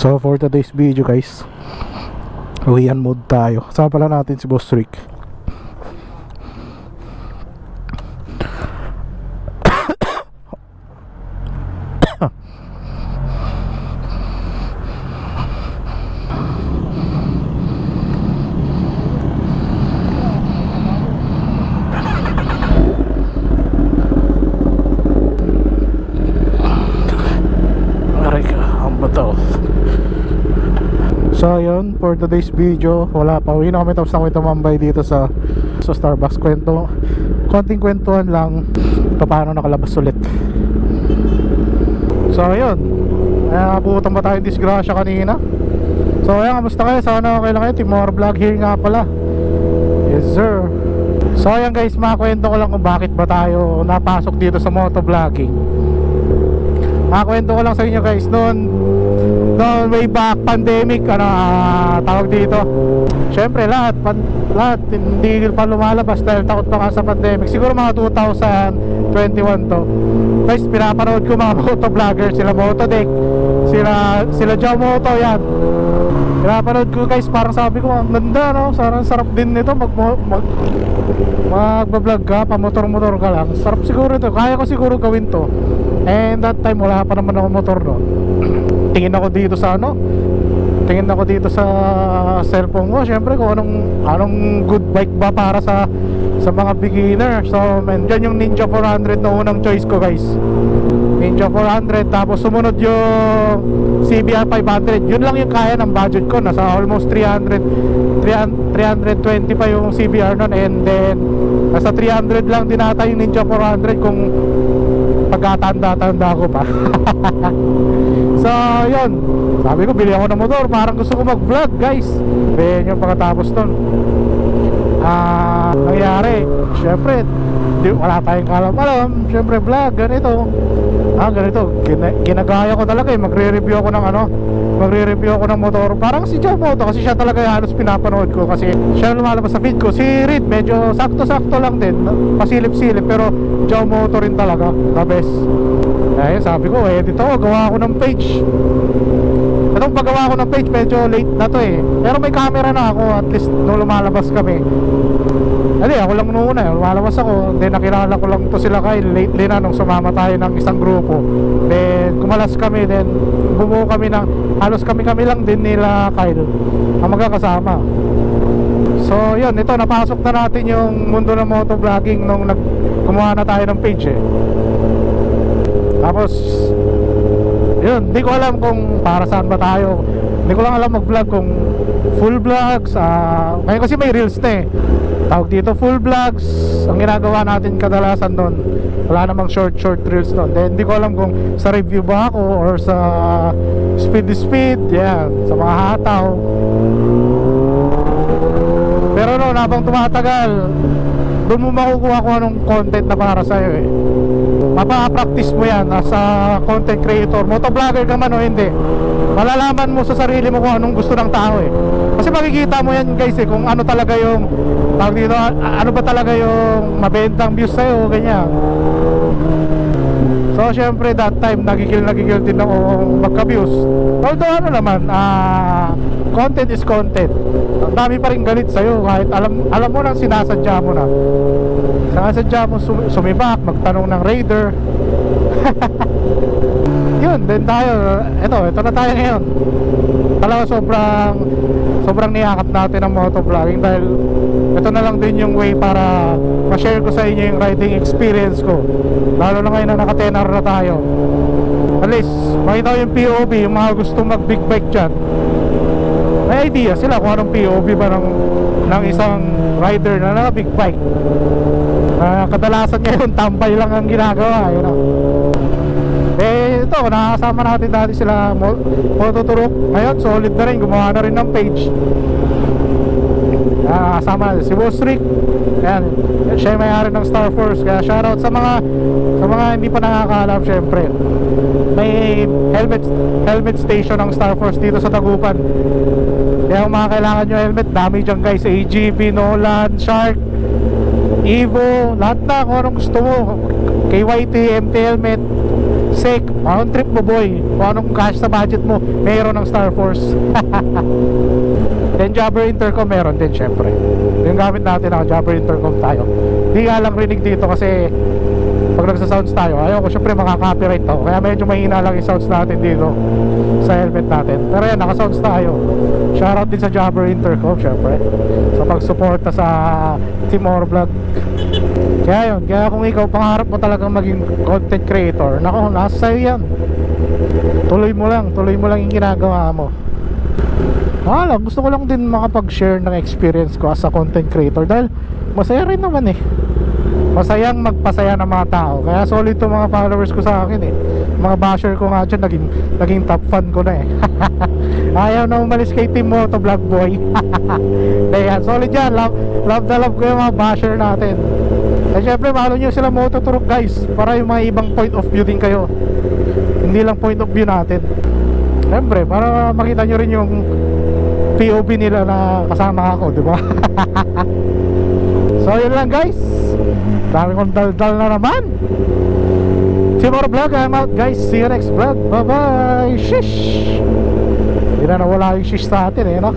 So for today's video guys, uwian mode tayo. Sama pala natin si Boss Rick. So yun, for today's video, wala pa, uwi na kami, tapos na kami tumambay dito sa Starbucks. Konting kwentuhan lang paano nakalabas ulit. So yun, nabutan ba tayong disgrasya kanina? So ayan, kamusta kayo? Sana okay lang kayo. Timor Vlog here nga pala. Yes sir. So ayan guys, makakwento ko lang kung bakit ba tayo napasok dito sa motovlogging. Makakwento ko lang sa inyo guys, noon way back pandemic, tawag dito, syempre lahat hindi pa lumalabas dahil takot pa nga sa pandemic. Siguro mga 2021 to guys, pinapanood ko mga motovlogger, sila Motodeck, sila Joe Moto, yan pinapanood ko guys. Parang sabi ko, ang ganda no, sarap din nito magbablog ka, pamotor-motor ka lang. Sarap siguro ito, kaya ko siguro gawin to. And that time wala pa naman ako motor no. Tingin ako dito sa cellphone ko, syempre kung anong good bike ba para sa mga beginner. So man, dyan yung Ninja 400 na unang choice ko guys, Ninja 400. Tapos sumunod yung CBR 500, yun lang yung kaya ng budget ko. Nasa almost 320 pa yung CBR nun. And then nasa 300 lang din ata yung Ninja 400 kung pagkatanda-tanda ko pa. So yun, sabi ko bili ako ng motor, parang gusto ko mag-vlog guys. Then yung pagkatapos nun, nangyari, syempre wala tayong kalam-alam. Syempre vlog, ganito ginagaya ko talaga eh. Magre-review ako ng motor. Parang si Joe Moto, kasi siya talaga halos pinapanood ko, kasi siya lumalabas sa feed ko. Si Reed medyo sakto-sakto lang din, pasilip-silip, pero Joe Moto rin talaga the best. Ayun, sabi ko, edit ako, gawa ako ng page. Itong paggawa ko ng page, medyo late na to eh. Pero may camera na ako, at least nung lumalabas kami. Hindi, ako lang noon eh, lumalabas ako. Then nakilala ko lang to sila Kyle lately na nung sumama tayo ng isang grupo. Then kumalas kami, then bumuo kami ng, halos kami lang din nila Kyle ang magkakasama. So yun, ito, napasok na natin yung mundo ng motovlogging nung kumuha na tayo ng page eh. Tapos yun, di ko alam kung para saan ba tayo. Hindi ko lang alam mag-vlog kung full vlogs. Ngayon kasi may reels na eh, tawag dito full vlogs ang ginagawa natin kadalasan doon. Wala namang short reels doon. Then di ko alam kung sa review ba ako or sa speed, yan, sa mga hataw. Pero no, habang tumatagal, doon mo makukuha kung anong content na para sa'yo eh. Mapa-practice mo yan as a content creator, motovlogger ka man o hindi. Malalaman mo sa sarili mo kung anong gusto ng tao eh. Kasi makikita mo yan guys eh, kung ano talaga yung tawag dito, ano ba talaga yung mabentang views sa'yo, ganyan. So syempre that time nagigil din ako magka-views. Although ano naman, content is content. Ang dami pa rin galit sa'yo kahit alam mo nang sinasadya mo na. Sinasadya mo sumibak, magtanong ng raider. Yun, then tayo, ito na tayo ngayon. Talaga sobrang niyakap natin ang motovlogging dahil ito na lang din yung way para ma-share ko sa inyo yung riding experience ko. Lalo na ngayon na naka-10R na tayo. At least, makita ko yung POV, yung mga gusto mag-big bike dyan. May idea sila kung anong POV ba ng isang rider na naka-big bike. Kadalasan ngayon, tambay lang ang ginagawa, you know. Ito, nakakasama natin dati sila Mototurok. Ngayon, solid na rin, gumawa na rin ng page. Kasama si Boss Rick. Ayan, siya may-ari ng Star Force. Kaya shoutout sa mga hindi pa nakakaalam. Syempre may helmet station ng Star Force dito sa Tagupan. Kaya kung mga kailangan nyo helmet, dami dyan guys. AGV, Nolan, Shark, Evo, lahat na kung anong gusto mo. KYT, MT helmet, sake, on trip mo boy, kung anong cash sa budget mo, mayroon ng Star Force. Then Jabber Intercom meron din syempre. Yung gamit natin ako, Jabber Intercom tayo. Di nga lang rinig dito kasi pag nagsa-sounds tayo, ayaw ko syempre makaka-copyright to. Kaya medyo mahina lang yung sounds natin dito sa helmet natin. Pero yan, naka-sounds tayo. Shoutout din sa Jabber Intercom syempre sa pagsuporta sa Team Vlog. Kaya yun, kaya kung ikaw pangarap mo talagang maging content creator, nako, nasa sa'yo yan. Tuloy mo lang yung ginagawa mo. Gusto ko lang din makapag-share ng experience ko as a content creator dahil masaya rin naman eh. Masayang magpasaya ng mga tao. Kaya solid to mga followers ko sa akin eh. Mga basher ko nga dyan, naging top fan ko na eh. Ayaw na umalis kay Team Moto Vlog Boy. Kaya solid yan, love na love ko yung mga basher natin. Kaya syempre mahalo nyo sila Moto Turok guys, para yung mga ibang point of view din kayo, hindi lang point of view natin. Syempre para makita nyo rin yung POV nila na kasama ako, di ba? So yun lang guys, dami kong daldal na naman. Timor Vlog, I'm out guys. See you next vlog. Bye bye. Shish. Hindi na nawala yung shish sa atin eh, no?